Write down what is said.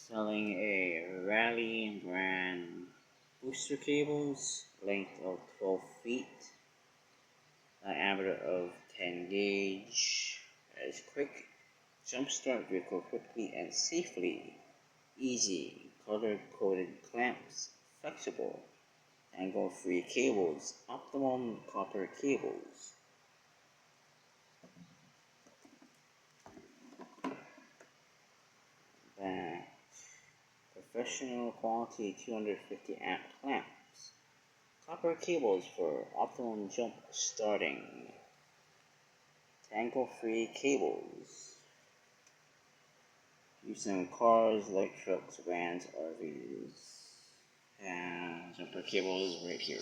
Selling a Rally brand booster cables, length of 12 feet, diameter of 10 gauge, as quick, jumpstart vehicle quickly and safely, easy, color-coded clamps, flexible, tangle-free cables, optimum copper cables. Back. Professional quality 250 amp clamps. Copper cables for optimum jump starting. Tangle-free cables. Used in cars, light trucks, vans, RVs. And jumper cables right here.